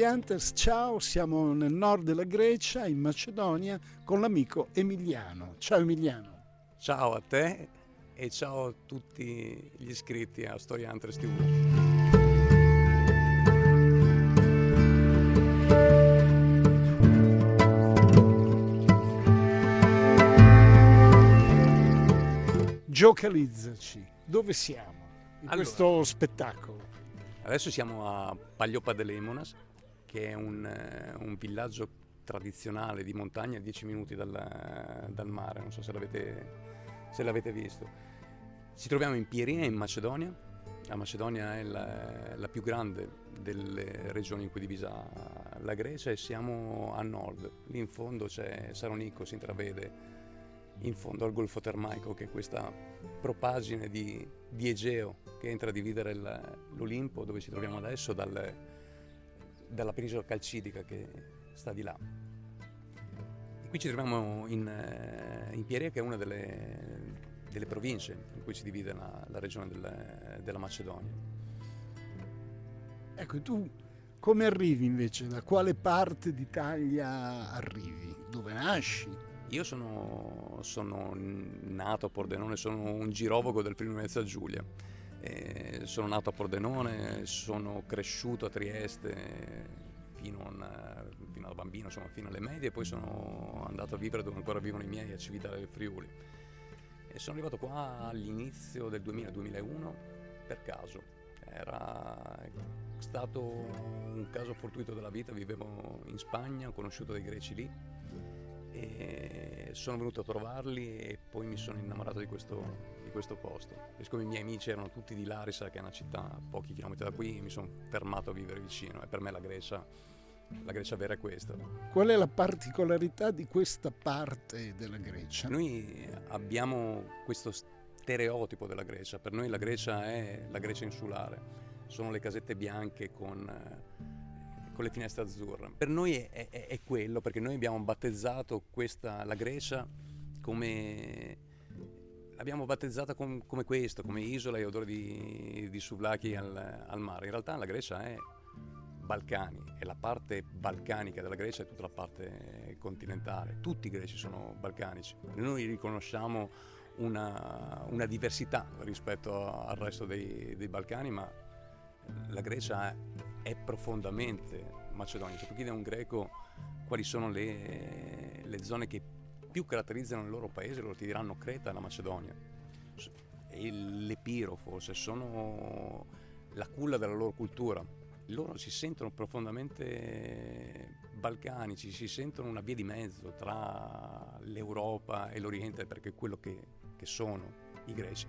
Storyhunters, ciao, siamo nel nord della Grecia, in Macedonia, con l'amico Emiliano. Ciao Emiliano. Ciao a te e ciao a tutti gli iscritti a Storyhunters TV. Giocalizzaci, dove siamo in questo spettacolo? Adesso siamo a Paglioppa-de-Lemonas, che è un villaggio tradizionale di montagna a 10 minuti dal mare, non so se l'avete visto. Ci troviamo in Pieria, in Macedonia. La Macedonia è la più grande delle regioni in cui è divisa la Grecia e siamo a nord. Lì in fondo c'è Salonicco, si intravede in fondo al Golfo Termaico, che è questa propagine di Egeo che entra a dividere l'Olimpo, dove ci troviamo adesso, dalla penisola calcidica che sta di là. E qui ci troviamo in Pieria, che è una delle province in cui si divide la regione della Macedonia. Ecco, tu come arrivi invece? Da quale parte d'Italia arrivi? Dove nasci? Io sono nato a Pordenone, sono un girovago del Friuli Venezia Giulia. Sono nato a Pordenone, sono cresciuto a Trieste fino da bambino, insomma, fino alle medie, e poi sono andato a vivere dove ancora vivono i miei, a Civitavecchia del Friuli. E sono arrivato qua all'inizio del 2000-2001 per caso. Era stato un caso fortuito della vita, vivevo in Spagna, ho conosciuto dei greci lì e sono venuto a trovarli e poi mi sono innamorato di questo posto. E siccome i miei amici erano tutti di Larissa, che è una città a pochi chilometri da qui, mi sono fermato a vivere vicino, e per me la Grecia vera è questa. Qual è la particolarità di questa parte della Grecia? Noi abbiamo questo stereotipo della Grecia. Per noi la Grecia è la Grecia insulare, sono le casette bianche con le finestre azzurre. Per noi è quello, perché noi abbiamo battezzato la Grecia l'abbiamo battezzata come questo, come isola e odore di souvlaki al mare. In realtà la Grecia è Balcani, e la parte balcanica della Grecia è tutta la parte continentale. Tutti i greci sono balcanici. Noi riconosciamo una diversità rispetto al resto dei Balcani, ma la Grecia è profondamente macedonia. Se tu chiedi a un greco quali sono le zone che più caratterizzano il loro paese, loro ti diranno Creta e la Macedonia. E l'Epiro forse sono la culla della loro cultura. Loro si sentono profondamente balcanici, si sentono una via di mezzo tra l'Europa e l'Oriente, perché è quello che sono i greci.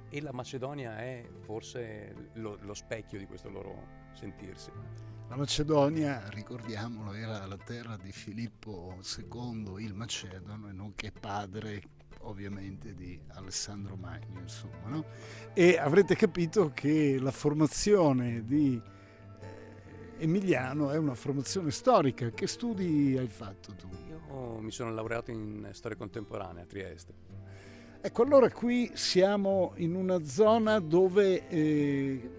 E la Macedonia è forse lo specchio di questo loro sentirsi. La Macedonia, ricordiamolo, era la terra di Filippo II il Macedono, e nonché padre ovviamente di Alessandro Magno, insomma, no? E avrete capito che la formazione di Emiliano è una formazione storica. Che studi hai fatto tu? Io mi sono laureato in storia contemporanea a Trieste. Ecco, allora qui siamo in una zona dove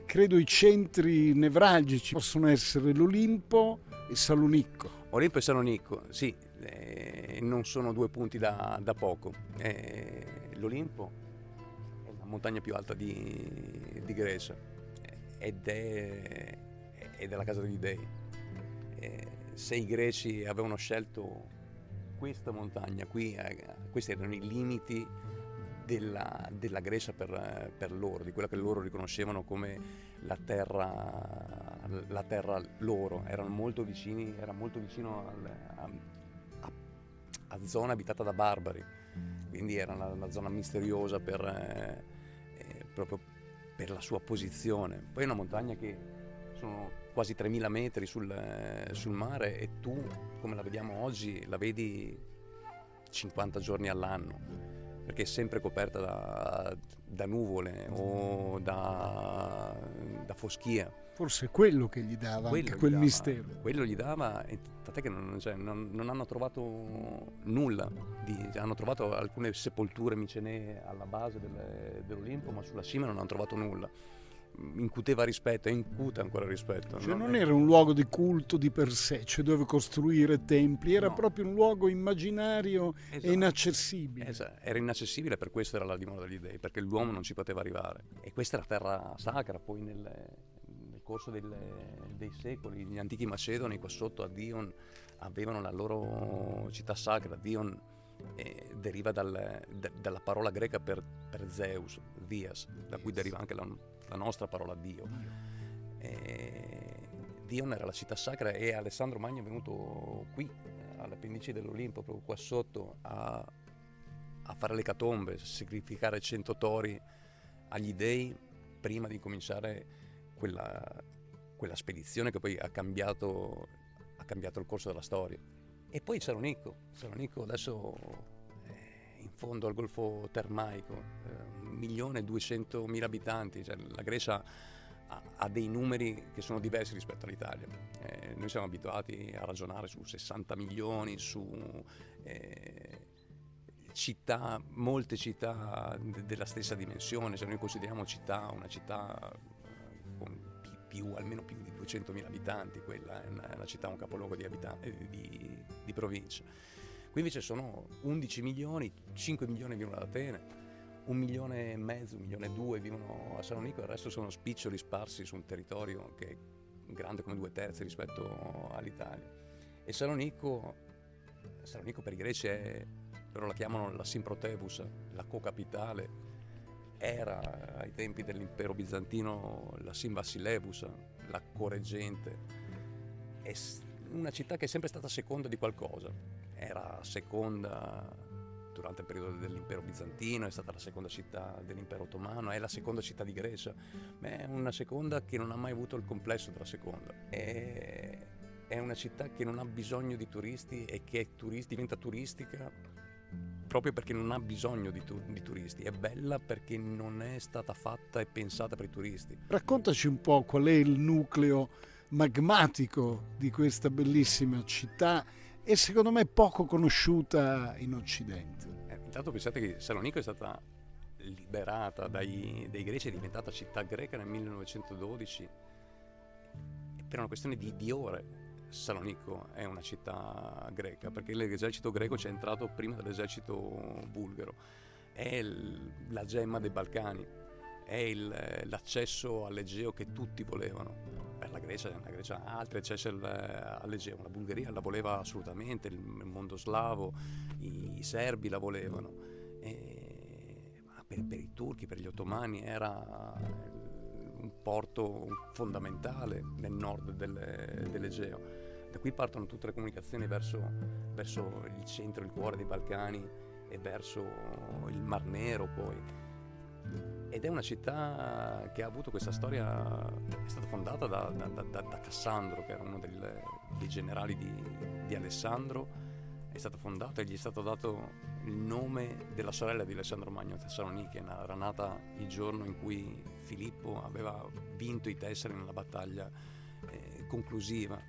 credo i centri nevralgici possono essere l'Olimpo e Salonicco. Olimpo e Salonicco, sì, non sono due punti da poco. L'Olimpo è la montagna più alta di Grecia ed è la casa degli dei. Se i greci avevano scelto questa montagna qui, questi erano i limiti della Grecia per loro, di quella che loro riconoscevano come la terra loro. Era molto vicino a zona abitata da barbari, quindi era una zona misteriosa proprio per la sua posizione. Poi è una montagna che sono quasi 3000 metri sul mare, e tu, come la vediamo oggi, la vedi 50 giorni all'anno, perché è sempre coperta da nuvole o da foschia. Forse è quello che gli dava quel mistero. Quello gli dava, e tant'è che non hanno trovato nulla. Hanno trovato alcune sepolture micenee alla base dell'Olimpo, ma sulla cima non hanno trovato nulla. incuteva rispetto e incuta ancora rispetto. Cioè non era un luogo di culto di per sé, cioè dove costruire templi, era proprio un luogo immaginario e inaccessibile. Era inaccessibile, per questo era la dimora degli dei, perché l'uomo non ci poteva arrivare. E questa era terra sacra. Poi nel corso dei secoli gli antichi macedoni qua sotto a Dion avevano la loro città sacra. Dion deriva dalla parola greca per Zeus, Dias, da cui deriva anche la nostra parola Dio. Dion era la città sacra e Alessandro Magno è venuto qui alle pendici dell'Olimpo, proprio qua sotto, a fare l'ecatombe, sacrificare 100 tori agli dei prima di cominciare quella spedizione che poi ha cambiato il corso della storia. E poi Salonicco adesso è in fondo al Golfo Termaico, 1.200.000 abitanti, cioè la Grecia ha dei numeri che sono diversi rispetto all'Italia. Noi siamo abituati a ragionare su 60 milioni, su molte città della stessa dimensione. Se noi consideriamo una città con almeno più di 200.000 abitanti, quella è una città, un capoluogo di provincia. Qui invece sono 11 milioni, 5 milioni vivono ad Atene, 1,5 milioni, 1,2 milioni vivono a Salonicco, e il resto sono spiccioli sparsi su un territorio che è grande come 2/3 rispetto all'Italia. E Salonicco per i greci loro la chiamano la Simprotebus, la co-capitale. Era ai tempi dell'impero bizantino la Sim Vassilevus, la correggente. È una città che è sempre stata seconda di qualcosa. Era seconda durante il periodo dell'impero bizantino, è stata la seconda città dell'impero ottomano, è la seconda città di Grecia, ma è una seconda che non ha mai avuto il complesso della seconda. È una città che non ha bisogno di turisti e che diventa turistica proprio perché non ha bisogno di turisti. È bella perché non è stata fatta e pensata per i turisti. Raccontaci un po' qual è il nucleo magmatico di questa bellissima città e secondo me poco conosciuta in Occidente. Intanto pensate che Salonicco è stata liberata dai greci, è diventata città greca nel 1912 per una questione di ore. Salonicco è una città greca perché l'esercito greco c'è entrato prima dell'esercito bulgaro. È la gemma dei Balcani, è l'accesso all'Egeo che tutti volevano. Per la Grecia ha altri accessi all'Egeo, la Bulgaria la voleva assolutamente, il mondo slavo, i serbi la volevano, ma per i turchi, per gli ottomani era un porto fondamentale nel nord dell'Egeo. Da qui partono tutte le comunicazioni verso il centro, il cuore dei Balcani e verso il Mar Nero poi. Ed è una città che ha avuto questa storia, è stata fondata da Cassandro, che era uno dei generali di Alessandro. È stata fondata e gli è stato dato il nome della sorella di Alessandro Magno, Tessaloniche. Era nata il giorno in cui Filippo aveva vinto i Tessari nella battaglia conclusiva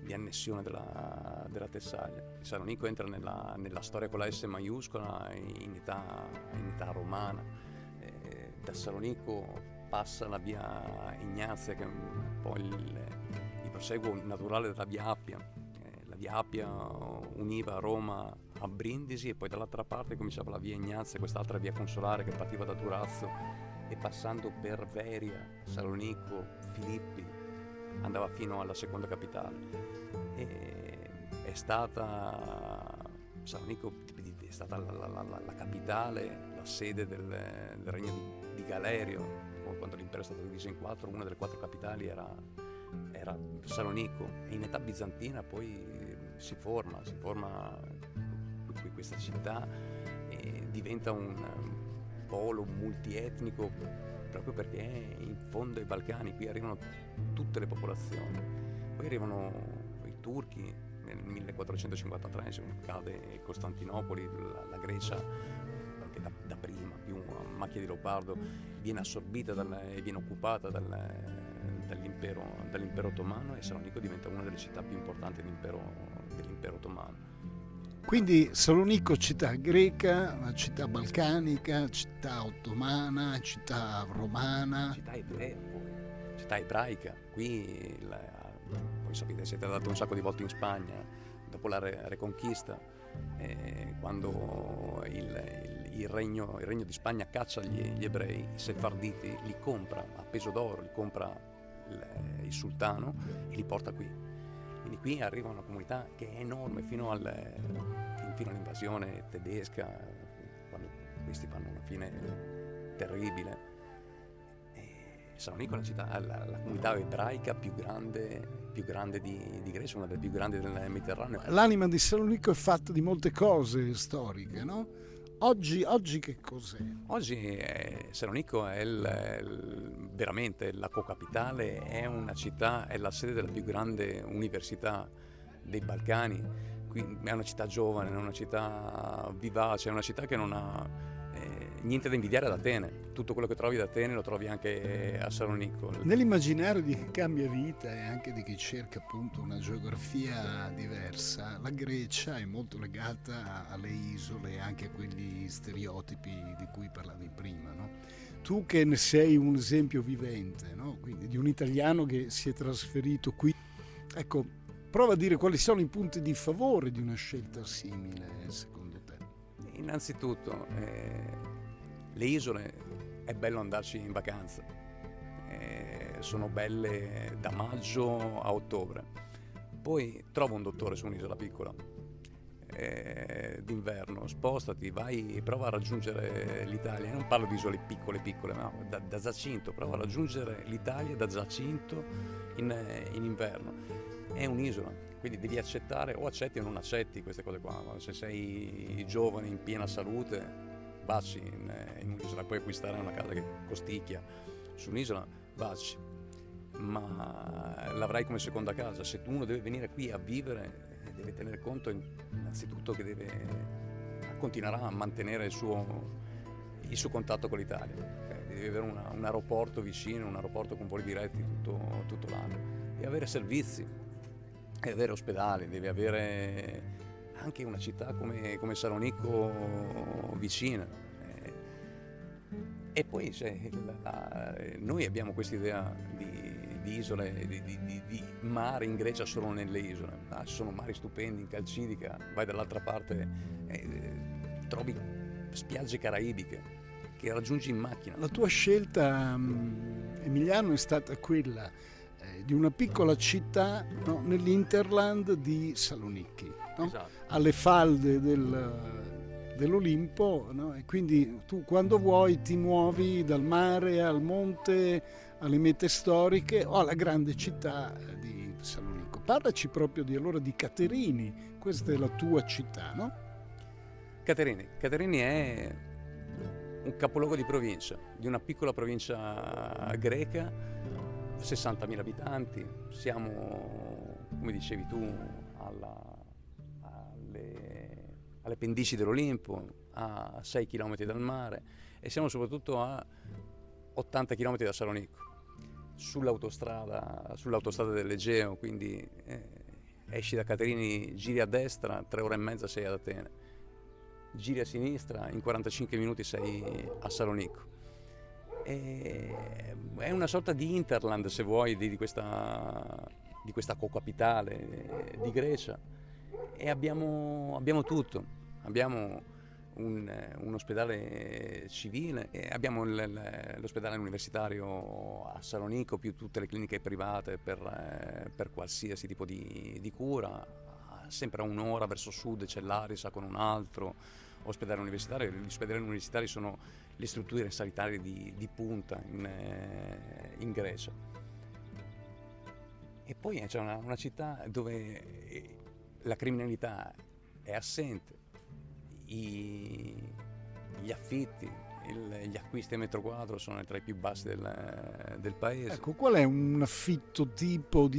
di annessione della Tessalia. Salonicco entra nella storia con la S maiuscola in età romana. Da Salonicco passa la via Ignazia, che è un po' il proseguo naturale della via Appia. La via Appia univa Roma a Brindisi e poi dall'altra parte cominciava la via Ignazia, quest'altra via consolare che partiva da Durazzo e passando per Veria, Salonicco, Filippi andava fino alla seconda capitale. È stata Salonicco è stata la capitale, la sede del regno di Galerio. Quando l'impero è stato diviso in 4, una delle 4 capitali era Salonicco, e in età bizantina poi si forma questa città e diventa un polo multietnico proprio perché è in fondo ai Balcani. Qui arrivano tutte le popolazioni, poi arrivano i turchi nel 1453, cade Costantinopoli, la Grecia anche da prima, più a macchia di leopardo, viene assorbita e viene occupata dall'impero ottomano, e Salonicco diventa una delle città più importanti dell'impero ottomano. Quindi Salonicco, città greca, una città balcanica, città ottomana, città romana. Città ebrea poi. città ebraica. Qui, voi sapete, siete andati un sacco di volte in Spagna, dopo la Reconquista, quando il regno di Spagna caccia gli ebrei, i sefarditi li compra a peso d'oro, li compra il sultano e li porta qui. Quindi qui arriva una comunità che è enorme fino all'invasione tedesca, quando questi fanno una fine terribile. Salonico è la comunità ebraica più grande di Grecia, una delle più grandi del Mediterraneo. L'anima di Salonico è fatta di molte cose storiche, no? Oggi che cos'è? Oggi Salonico è veramente la co-capitale, è una città, è la sede della più grande università dei Balcani. È una città giovane, è una città vivace, è una città che non ha niente da invidiare ad Atene. Tutto quello che trovi ad Atene lo trovi anche a Salonico. Nell'immaginario di chi cambia vita e anche di chi cerca appunto una geografia diversa, la Grecia è molto legata alle isole e anche a quegli stereotipi di cui parlavi prima, no? Tu che ne sei un esempio vivente, no? Quindi di un italiano che si è trasferito qui, ecco, prova a dire quali sono i punti di favore di una scelta simile secondo te. Innanzitutto le isole è bello andarci in vacanza, sono belle da maggio a ottobre. Poi trova un dottore su un'isola piccola d'inverno, spostati, vai, prova a raggiungere l'Italia. Non parlo di isole piccole, ma da Zacinto, prova a raggiungere l'Italia da Zacinto in inverno. È un'isola, quindi devi accettare, o accetti o non accetti queste cose qua. Se sei giovane, in piena salute, vacci in un'isola, puoi acquistare una casa che costicchia su un'isola, vacci, ma l'avrai come seconda casa. Se uno deve venire qui a vivere, deve tenere conto innanzitutto che continuerà a mantenere il suo contatto con l'Italia. Deve avere un aeroporto vicino, un aeroporto con voli diretti tutto l'anno, deve avere servizi, deve avere ospedali, deve avere anche una città come Salonico vicina. E poi noi abbiamo questa idea di isole, di mare in Grecia solo nelle isole. Ci sono mari stupendi in Calcidica, vai dall'altra parte, trovi spiagge caraibiche che raggiungi in macchina. La tua scelta, Emiliano, è stata quella di una piccola città, no, nell'Interland di Saloniki, no? Esatto. Alle falde dell'Olimpo, no? E quindi tu quando vuoi ti muovi dal mare al monte, alle mete storiche o alla grande città di Salonico. Parlaci proprio di Caterini, questa è la tua città, no? Caterini è un capoluogo di provincia, di una piccola provincia greca, 60.000 abitanti, siamo, come dicevi tu, alle pendici dell'Olimpo, a 6 km dal mare, e siamo soprattutto a 80 km da Salonico, sull'autostrada dell'Egeo, quindi esci da Caterini, giri a destra, 3 ore e mezza sei ad Atene, giri a sinistra, in 45 minuti sei a Salonico. È una sorta di Interland, se vuoi, di questa co-capitale di Grecia, e abbiamo tutto. Abbiamo un ospedale civile, e abbiamo l'ospedale universitario a Salonico, più tutte le cliniche private per qualsiasi tipo di cura. Sempre a un'ora verso sud c'è l'Arisa con un altro ospedale universitario. Gli ospedali universitari sono le strutture sanitarie di punta in Grecia. E poi c'è una città dove la criminalità è assente, gli affitti, gli acquisti a metro quadro sono tra i più bassi del paese. Ecco, qual è un affitto tipo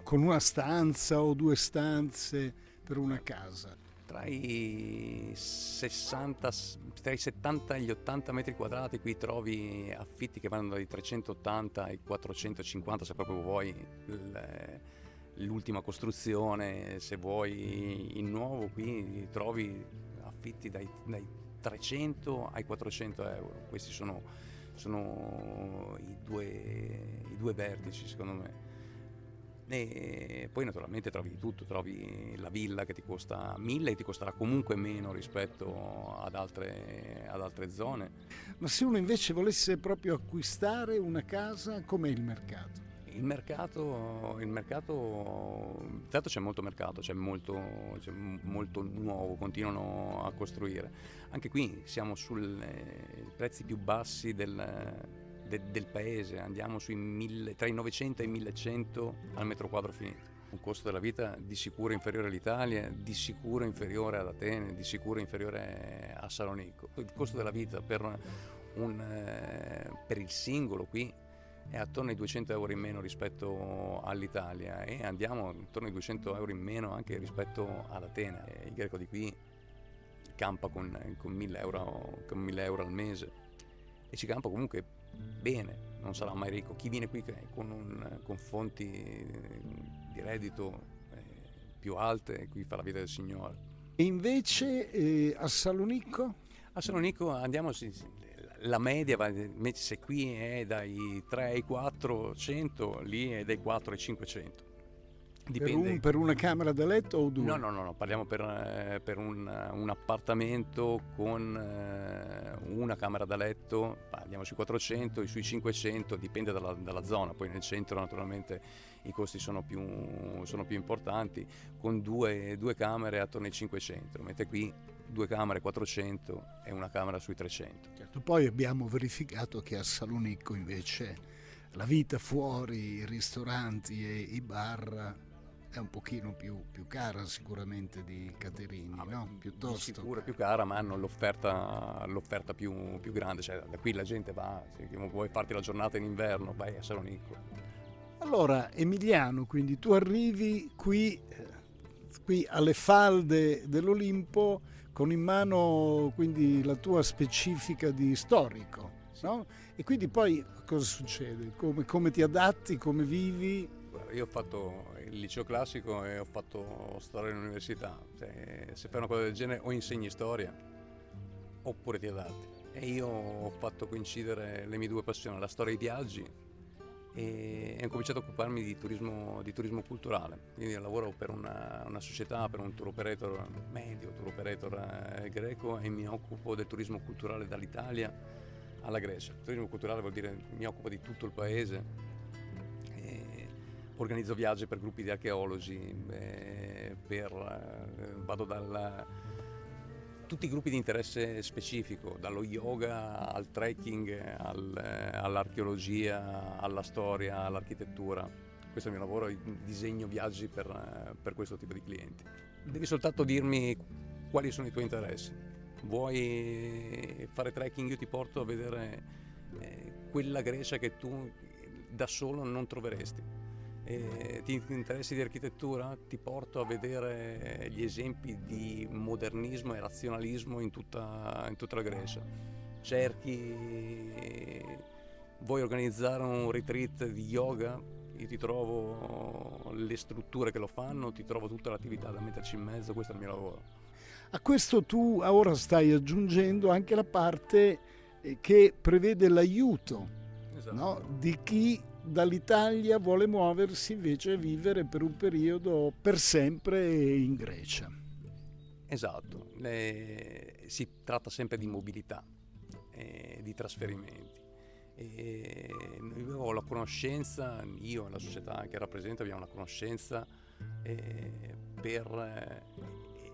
con una stanza o 2 stanze per una casa? Tra i 70 e gli 80 metri quadrati qui trovi affitti che vanno dai 380 ai 450, se proprio vuoi l'ultima costruzione. Se vuoi in nuovo, qui trovi affitti dai 300 ai 400 euro. Questi sono sono i due vertici secondo me. E poi naturalmente trovi di tutto, trovi la villa che ti costa 1000 e ti costerà comunque meno rispetto ad altre zone. Ma se uno invece volesse proprio acquistare una casa, com'è il mercato? Il mercato, intanto c'è molto mercato, c'è molto nuovo, continuano a costruire. Anche qui siamo sui prezzi più bassi del paese, andiamo tra i 900 e i 1100 al metro quadro finito. Un costo della vita di sicuro inferiore all'Italia, di sicuro inferiore ad Atene, di sicuro inferiore a Salonicco. Il costo della vita per il singolo qui è attorno ai 200 euro in meno rispetto all'Italia, e andiamo intorno ai 200 euro in meno anche rispetto ad Atene. Il greco di qui campa con 1000 euro al mese, e ci campa comunque bene, non sarà mai ricco. Chi viene qui con fonti di reddito più alte, qui fa la vita del Signore. E invece a Salonicco? A Salonicco andiamo, la media se qui è dai 3 ai 400, lì è dai 4 ai 500. Dipende. Per una camera da letto o due? No, parliamo per un appartamento con una camera da letto, andiamo sui 400 e sui 500, dipende dalla zona. Poi nel centro naturalmente i costi sono più importanti, con due camere attorno ai 500, mentre qui 2 camere 400 e una camera sui 300. Certo, poi abbiamo verificato che a Salonicco invece la vita fuori, i ristoranti e i bar è un pochino più cara sicuramente di Caterini, no? Piuttosto. Di sicuro più cara, ma hanno l'offerta più grande. Cioè, da qui la gente va, se vuoi farti la giornata in inverno, vai a Salonicco. Allora, Emiliano, quindi tu arrivi qui alle falde dell'Olimpo con in mano quindi la tua specifica di storico, no? E quindi poi cosa succede? Come ti adatti, come vivi? Io ho fatto il liceo classico e ho fatto storia all'università. Se fai una cosa del genere o insegni storia oppure ti adatti. E io ho fatto coincidere le mie due passioni, la storia e i viaggi, e ho cominciato a occuparmi di turismo culturale. Quindi lavoro per una società, per un tour operator medio, tour operator greco, e mi occupo del turismo culturale dall'Italia alla Grecia. Il turismo culturale vuol dire mi occupo di tutto il paese. Organizzo viaggi per gruppi di archeologi, vado tutti i gruppi di interesse specifico, dallo yoga al trekking, all'archeologia, alla storia, all'architettura. Questo è il mio lavoro, disegno viaggi per questo tipo di clienti. Devi soltanto dirmi quali sono i tuoi interessi. Vuoi fare trekking? Io ti porto a vedere quella Grecia che tu da solo non troveresti. Ti interessi di architettura? Ti porto a vedere gli esempi di modernismo e razionalismo in tutta la Grecia. Vuoi organizzare un retreat di yoga? Io ti trovo le strutture che lo fanno, ti trovo tutta l'attività da metterci in mezzo. Questo è il mio lavoro. A questo tu ora stai aggiungendo anche la parte che prevede l'aiuto, esatto, no? Di chi dall'Italia vuole muoversi invece a vivere per un periodo per sempre in Grecia. Esatto, si tratta sempre di mobilità, di trasferimenti. Ho la conoscenza, io e la società che rappresento abbiamo una conoscenza per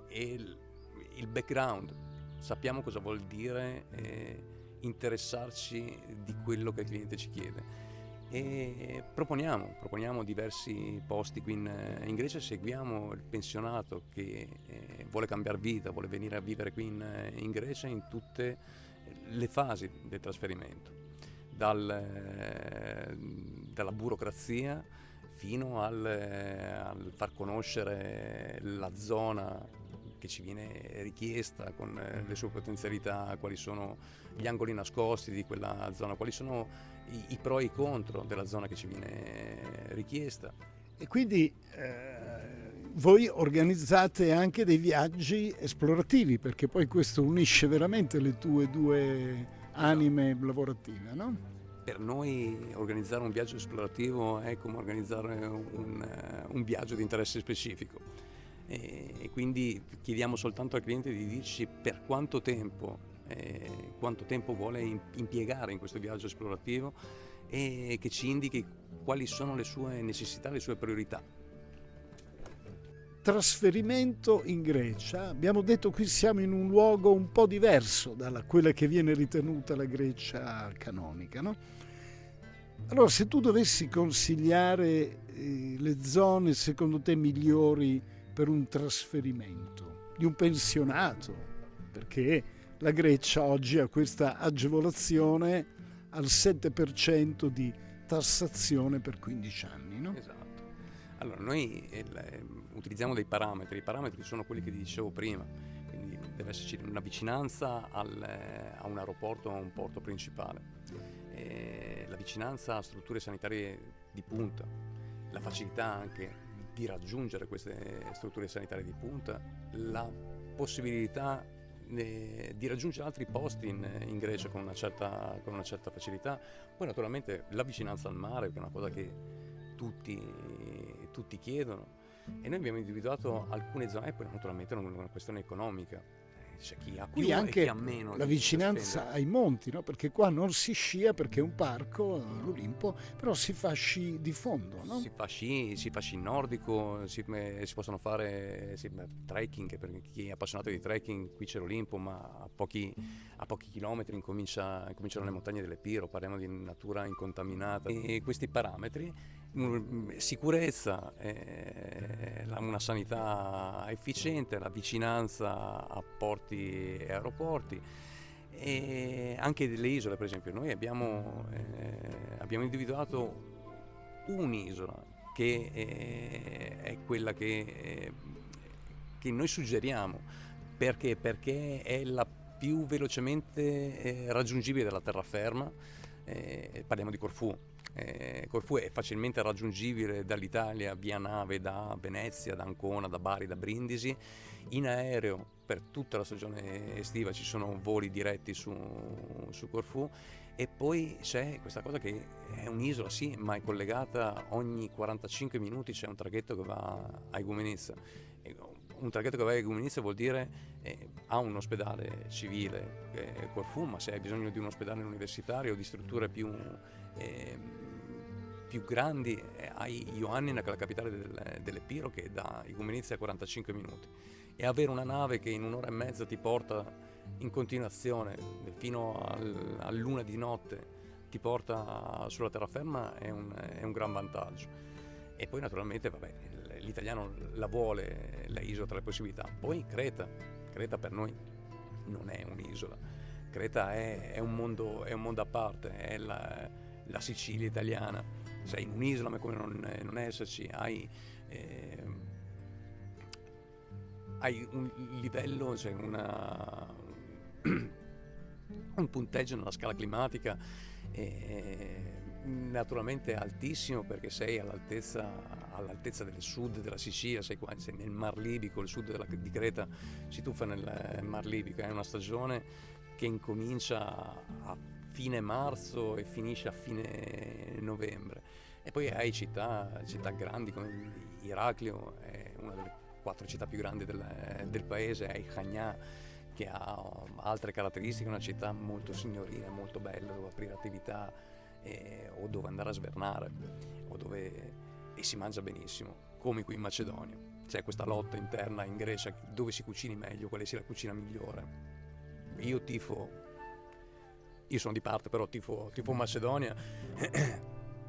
il background, sappiamo cosa vuol dire interessarci di quello che il cliente ci chiede. E proponiamo diversi posti qui in Grecia. Seguiamo il pensionato che vuole cambiare vita, vuole venire a vivere qui in Grecia in tutte le fasi del trasferimento, dalla burocrazia fino al far conoscere la zona che ci viene richiesta con le sue potenzialità, quali sono gli angoli nascosti di quella zona, quali sono i pro e i contro della zona che ci viene richiesta. E quindi voi organizzate anche dei viaggi esplorativi, perché poi questo unisce veramente le tue due anime lavorative, no? Per noi organizzare un viaggio esplorativo è come organizzare un viaggio di interesse specifico, e quindi chiediamo soltanto al cliente di dirci per quanto tempo vuole impiegare in questo viaggio esplorativo, e che ci indichi quali sono le sue necessità, le sue priorità. Trasferimento in Grecia. Abbiamo detto qui siamo in un luogo un po' diverso da quella che viene ritenuta la Grecia canonica, no? Allora, se tu dovessi consigliare le zone secondo te migliori per un trasferimento di un pensionato, perché la Grecia oggi ha questa agevolazione al 7% di tassazione per 15 anni, no? Esatto. Allora, noi utilizziamo dei parametri. I parametri sono quelli che ti dicevo prima, quindi deve esserci una vicinanza a un aeroporto o a un porto principale, la vicinanza a strutture sanitarie di punta, la facilità anche di raggiungere queste strutture sanitarie di punta, la possibilità di raggiungere altri posti in Grecia con una certa facilità. Poi naturalmente la vicinanza al mare, che è una cosa che tutti chiedono, e noi abbiamo individuato alcune zone, e poi naturalmente è una questione economica. C'è chi ha più Qui e anche chi ha meno. la vicinanza ai monti, no? Perché qua non si scia perché è un parco, l'Olimpo, però si fa sci di fondo, no? Si fa sci nordico, si possono fare trekking, per chi è appassionato di trekking. Qui c'è l'Olimpo, ma a pochi chilometri incominciano le montagne dell'Epiro. Parliamo di natura incontaminata, e questi parametri, sicurezza, una sanità efficiente, la vicinanza a porti e aeroporti, e anche delle isole. Per esempio, noi abbiamo individuato un'isola che è quella che noi suggeriamo, perché è la più velocemente raggiungibile della terraferma. Parliamo di Corfù. Corfù è facilmente raggiungibile dall'Italia via nave da Venezia, da Ancona, da Bari, da Brindisi. In aereo per tutta la stagione estiva ci sono voli diretti su Corfù, e poi c'è questa cosa che è un'isola, sì, ma è collegata ogni 45 minuti, c'è un traghetto che va a Igoumenitsa. Un traghetto che va a Igoumenitsa vuol dire ha un ospedale civile Corfù, ma se hai bisogno di un ospedale universitario o di strutture più grandi, hai Ioannina, che è la capitale dell'Epiro, che da Igoumenitsa a 45 minuti, e avere una nave che in un'ora e mezza ti porta in continuazione fino all'1 di notte, ti porta sulla terraferma, è un gran vantaggio. E poi naturalmente l'italiano la vuole la isola tra le possibilità. Poi Creta per noi non è un'isola. Creta è un mondo a parte, è la Sicilia italiana. Sei in un'isola, ma come non esserci, hai un livello, cioè un punteggio nella scala climatica naturalmente altissimo, perché sei all'altezza del sud della Sicilia, sei nel Mar Libico. Il sud di Creta si tuffa nel Mar Libico. È una stagione che incomincia a fine marzo e finisce a fine novembre. E poi hai città grandi come Iraklio, è una delle 4 città più grandi del paese. Hai Chania, che ha altre caratteristiche, una città molto signorile, molto bella, dove aprire attività o dove andare a svernare, e si mangia benissimo, come qui in Macedonia. C'è questa lotta interna in Grecia, dove si cucini meglio, quale sia la cucina migliore. Io sono di parte, però tifo Macedonia,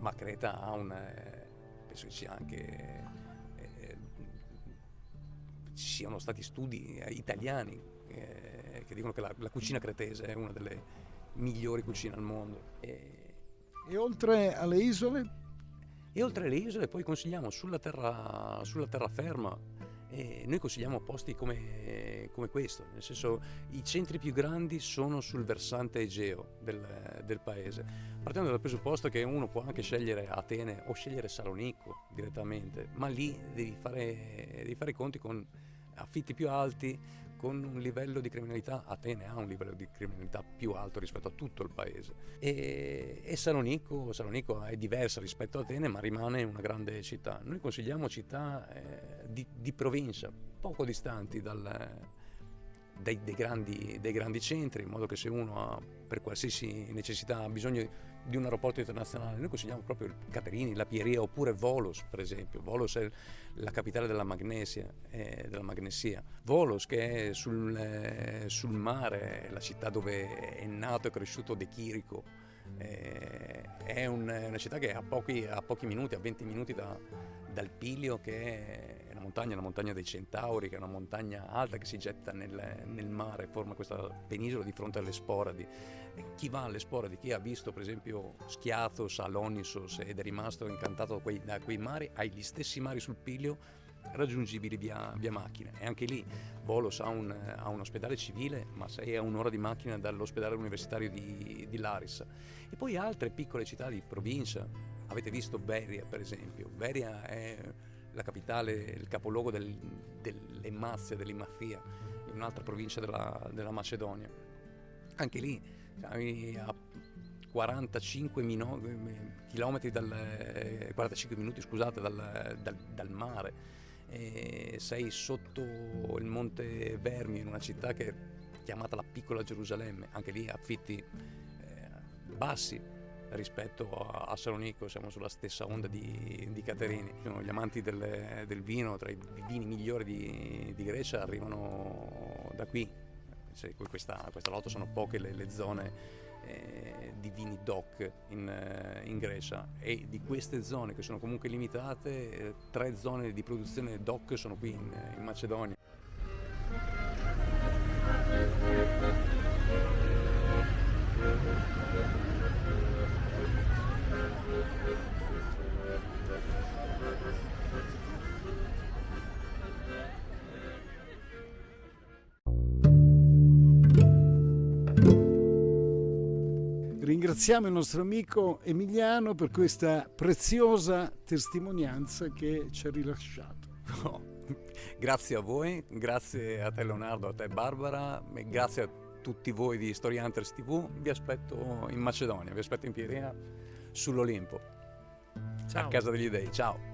ma Creta ha penso che sia anche ci siano stati studi italiani che dicono che la cucina cretese è una delle migliori cucine al mondo. E oltre alle isole? E oltre alle isole poi consigliamo sulla terraferma, noi consigliamo posti come questo, nel senso, i centri più grandi sono sul versante egeo del paese, partendo dal presupposto che uno può anche scegliere Atene o scegliere Salonicco direttamente, ma lì devi fare i conti con affitti più alti, con un livello di criminalità, Atene ha un livello di criminalità più alto rispetto a tutto il paese, e Salonico è diversa rispetto a Atene, ma rimane una grande città. Noi consigliamo città di provincia, poco distanti dai grandi centri, in modo che se uno ha per qualsiasi necessità ha bisogno di un aeroporto internazionale, noi consigliamo proprio Caterini, la Pieria, oppure Volos, per esempio. Volos è la capitale della Magnesia. Volos, che è sul mare, la città dove è nato e cresciuto De Chirico, è una città che è a pochi minuti, a 20 minuti dal Pilio, che è una montagna dei Centauri, che è una montagna alta che si getta nel mare, forma questa penisola di fronte alle Sporadi. Chi va alle Sporadi, chi ha visto per esempio Schiathos, Alonissos ed è rimasto incantato da quei mari, hai gli stessi mari sul Pilio raggiungibili via macchina. E anche lì Volos ha un ospedale civile, ma sei a un'ora di macchina dall'ospedale universitario di Larissa. E poi altre piccole città di provincia. Avete visto Beria, per esempio. Beria è la capitale, il capoluogo dell'Emmazia, dell'Imazia, in un'altra provincia della Macedonia. Anche lì a 45 chilometri 45 minuti, scusate, dal mare, sei sotto il Monte Vermi, in una città che è chiamata la Piccola Gerusalemme. Anche lì affitti bassi rispetto a Salonico, siamo sulla stessa onda di Caterini. Gli amanti del vino, tra i vini migliori di Grecia, arrivano da qui. Questa volta sono poche le zone di vini DOC in Grecia, e di queste zone, che sono comunque limitate, 3 zone di produzione DOC sono qui in Macedonia. Ringraziamo il nostro amico Emiliano per questa preziosa testimonianza che ci ha rilasciato. Grazie a voi, grazie a te Leonardo, a te Barbara, e grazie a tutti voi di Story Hunters TV. Vi aspetto in Macedonia, vi aspetto in Pieria, sull'Olimpo, Ciao. a casa degli dei. Ciao!